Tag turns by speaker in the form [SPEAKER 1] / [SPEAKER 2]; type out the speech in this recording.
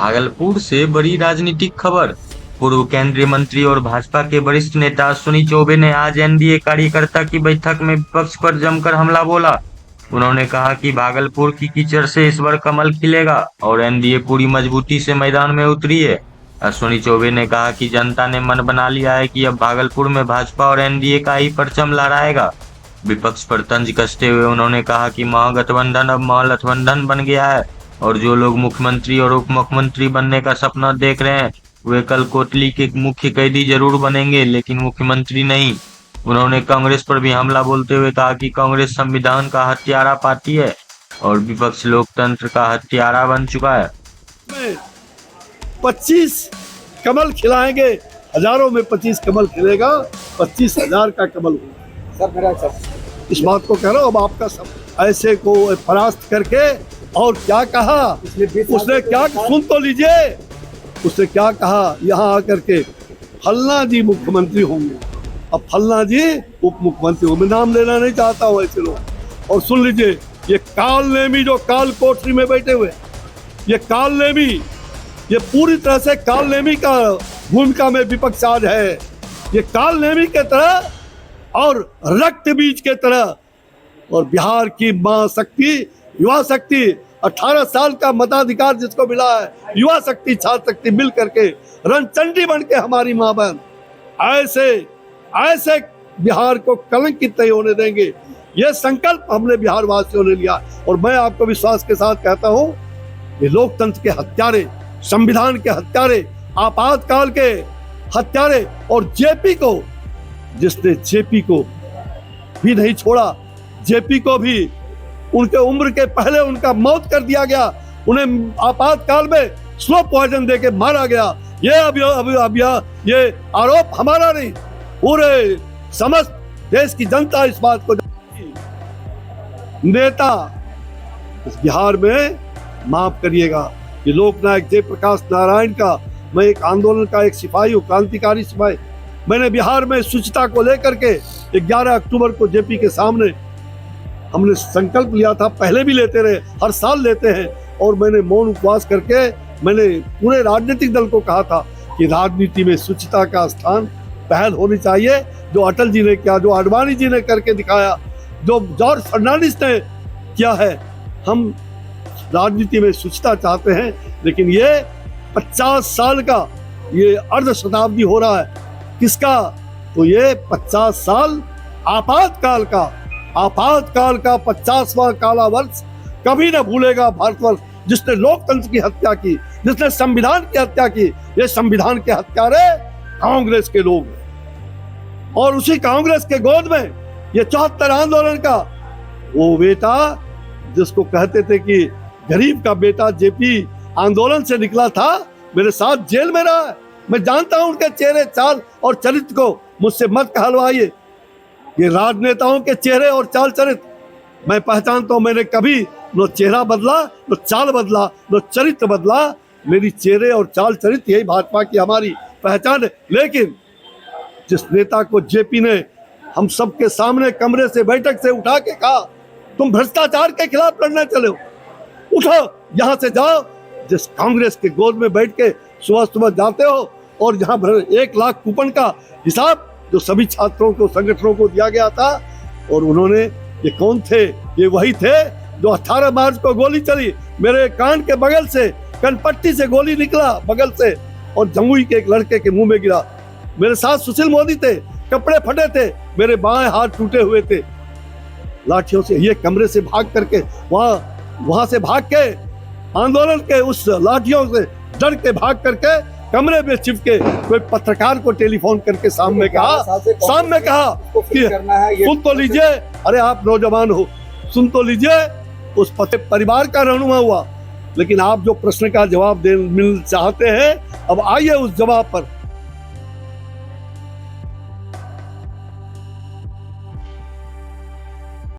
[SPEAKER 1] भागलपुर से बड़ी राजनीतिक खबर। पूर्व केंद्रीय मंत्री और भाजपा के वरिष्ठ नेता अश्विनी चौबे ने आज एनडीए कार्यकर्ता की बैठक में विपक्ष पर जमकर हमला बोला। उन्होंने कहा कि भागलपुर की कीचड़ से इस बार कमल खिलेगा और एनडीए पूरी मजबूती से मैदान में उतरी है। अश्विनी चौबे ने कहा कि जनता ने मन बना लिया है कि अब भागलपुर में भाजपा और एनडीए का ही परचम लहराएगा। विपक्ष पर तंज कसते हुए उन्होंने कहा कि महागठबंधन अब महागठबंधन बन गया है और जो लोग मुख्यमंत्री और उप मुख्यमंत्री बनने का सपना देख रहे हैं वे कल कोटली के मुख्य कैदी जरूर बनेंगे, लेकिन मुख्यमंत्री नहीं। उन्होंने कांग्रेस पर भी हमला बोलते हुए कहा कि कांग्रेस संविधान का हत्यारा पार्टी है और विपक्ष लोकतंत्र का हत्यारा बन चुका है।
[SPEAKER 2] 25 कमल खिलाएंगे, हजारों में 25 कमल खिलेगा, 25,000 का कमल होगा।
[SPEAKER 3] सब मेरा सब
[SPEAKER 2] इस बात को कह रहा हूँ। अब आपका सब ऐसे को परास्त करके और क्या कहा उसने, क्या सुन तो लीजिए उसने क्या कहा यहाँ आकर के, फलना जी मुख्यमंत्री होंगे। अब फलना जी उप मुख्यमंत्री होंगे, नाम लेना नहीं चाहता हूँ ऐसे लोग। और सुन लीजिए, ये काल नेमी जो काल कोठरी में बैठे हुए, ये काल नेमी, ये पूरी तरह से काल नेमी का भूमिका में विपक्ष आज है। ये काल नेमी के तरह और रक्त बीज के तरह। और बिहार की मां शक्ति, युवा शक्ति, 18 साल का मताधिकार जिसको मिला है, युवा शक्ति छात्र शक्ति मिल करके रणचंडी बन के हमारी मां बहन ऐसे बिहार को कलंकित नहीं होने देंगे। ये संकल्प हमने बिहार वासियों ने लिया। और मैं आपको विश्वास के साथ कहता हूं, ये लोकतंत्र के हत्यारे, संविधान के हत्यारे, आपातकाल के हत्यारे और जेपी को, जिसने जेपी को भी नहीं छोड़ा, जेपी को भी उनके उम्र के पहले उनका मौत कर दिया गया, उन्हें आपातकाल में स्लो पॉइजन देके मारा गया। ये आरोप हमारा नहीं, पूरे समस्त देश की जनता इस बात को नेता इस बिहार में माफ करिएगा। ये लोकनायक जयप्रकाश नारायण का, मैं एक आंदोलन का एक सिपाही हूँ, क्रांतिकारी सिपाही। मैंने बिहार में शुचिता को लेकर के 11 अक्टूबर को जेपी के सामने हमने संकल्प लिया था, पहले भी लेते रहे, हर साल लेते हैं। और मैंने मौन उपवास करके मैंने पूरे राजनीतिक दल को कहा था कि राजनीति में शुचिता का स्थान पहल होनी चाहिए। जो अटल जी ने किया, जो आडवाणी जी ने करके दिखाया, जो जॉर्ज फर्नांडिस ने किया है, हम राजनीति में शुचिता चाहते हैं। लेकिन ये 50 साल का ये अर्ध शताब्दी हो रहा है, किसका? तो ये 50 साल आपातकाल का 50वां काला वर्ष कभी ना भूलेगा भारतवर्ष, जिसने लोकतंत्र की हत्या की, जिसने संविधान की हत्या की। ये संविधान के हत्यारे कांग्रेस के लोग हैं। और उसी कांग्रेस के गोद में ये 74 आंदोलन का वो बेटा, जिसको कहते थे कि गरीब का बेटा जेपी आंदोलन से निकला था, मेरे साथ जेल में रहा है। मैं जानता हूं उनके चेहरे, चाल और चरित्र को, मुझसे मत कहलवाइए। ये राजनेताओं के चेहरे और चाल चरित्र मैं पहचानता हूं। मैंने कभी न चेहरा बदला, न चाल बदला, न चरित्र बदला। मेरी चेहरे और चाल चरित्र यही भाजपा की हमारी पहचान है। लेकिन जिस नेता को जेपी ने हम सबके सामने कमरे से, बैठक से उठा के कहा, तुम भ्रष्टाचार के खिलाफ लड़ने चले हो, उठो यहाँ से जाओ। जिस कांग्रेस के गोद में बैठ के सुबह सुबह जाते हो और जहाँ 1 लाख कूपन का हिसाब जो सभी छात्रों को, संगठनों को दिया गया था। और उन्होंने, ये कौन थे? ये वही थे जो 18 मार्च को गोली चली, मेरे कान के बगल से, कनपट्टी से गोली निकला बगल से और जमुई के एक लड़के के मुंह में गिरा। मेरे साथ सुशील मोदी थे, कपड़े फटे थे, मेरे बाएं हाथ टूटे हुए थे लाठियों से। ये कमरे से भाग करके वहां से भाग के, आंदोलन के उस लाठियों से डर के भाग करके कमरे में चिपके कोई पत्रकार को टेलीफोन करके सामने कहा कि सुन तो लीजिए, अरे आप नौजवान हो, सुन तो लीजिए। उस परिवार का रहनुमा हुआ। लेकिन आप जो प्रश्न का जवाब मिल चाहते हैं, अब आइए उस जवाब पर।